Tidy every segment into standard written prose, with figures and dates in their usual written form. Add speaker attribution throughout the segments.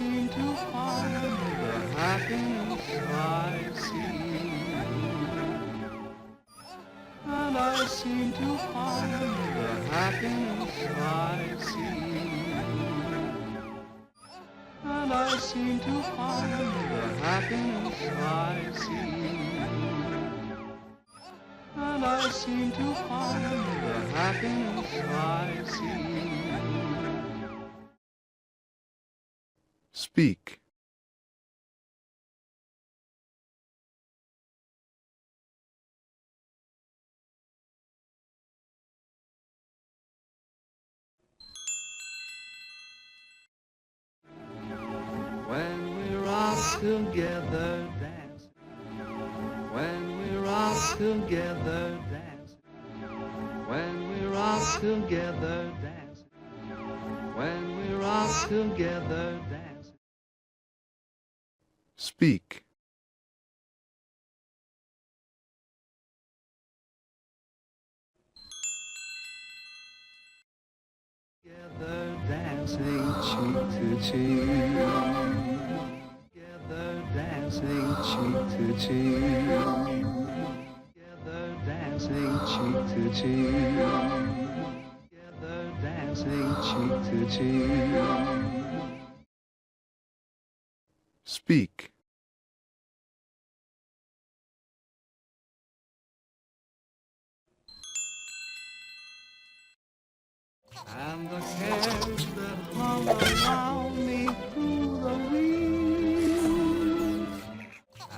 Speaker 1: seem to find the happiness I see. And I seem to find the happiness I see. And I seem to find the happiness I see. And I seem to find the happiness I see.
Speaker 2: Speak.
Speaker 1: When we're out together dancing, when we're out together dancing, when we're out together dancing, when we're out together dancing.
Speaker 2: Speak.
Speaker 1: Together dancing cheek to cheek. Together dancing cheek to cheek. Together dancing cheek to cheek. Together dancing cheek to cheek.
Speaker 2: Speak.
Speaker 1: And the cares that hung around me through the week,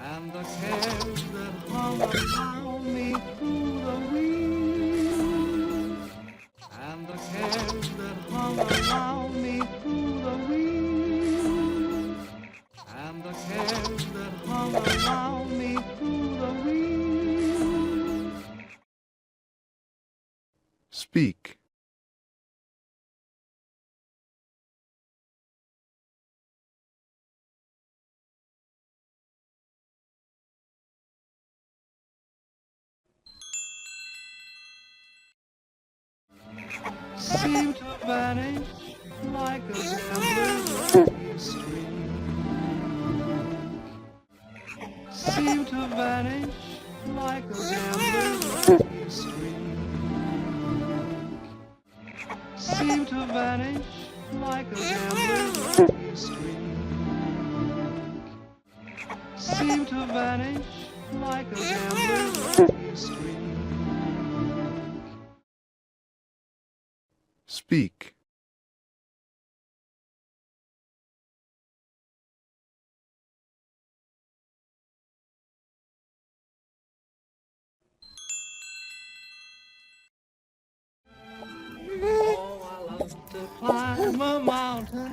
Speaker 1: and the cares that hung around me through the week, and the cares that hung around me through the week, and the cares that hung around me through the week.
Speaker 2: Speak.
Speaker 1: Seem to vanish like a gambler's lucky streak. Seem to vanish like a gambler's lucky streak. Seem to vanish like a gambler's lucky streak. Seem to vanish like a gambler's lucky streak.
Speaker 2: Speak.
Speaker 1: Oh, I love to climb a mountain.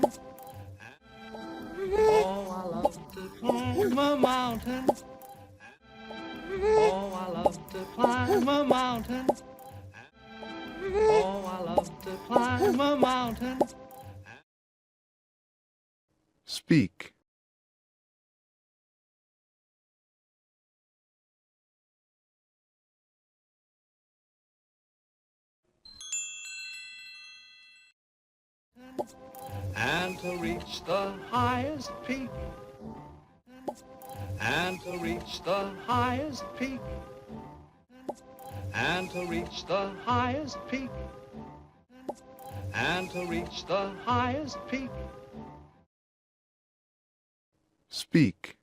Speaker 1: Oh, I love to climb a mountain. Oh, I love to climb a mountain. Oh, I love to climb a mountain.
Speaker 2: Speak.
Speaker 1: And to reach the highest peak. And to reach the highest peak. And to reach the highest peak. And to reach the highest peak.
Speaker 2: Speak.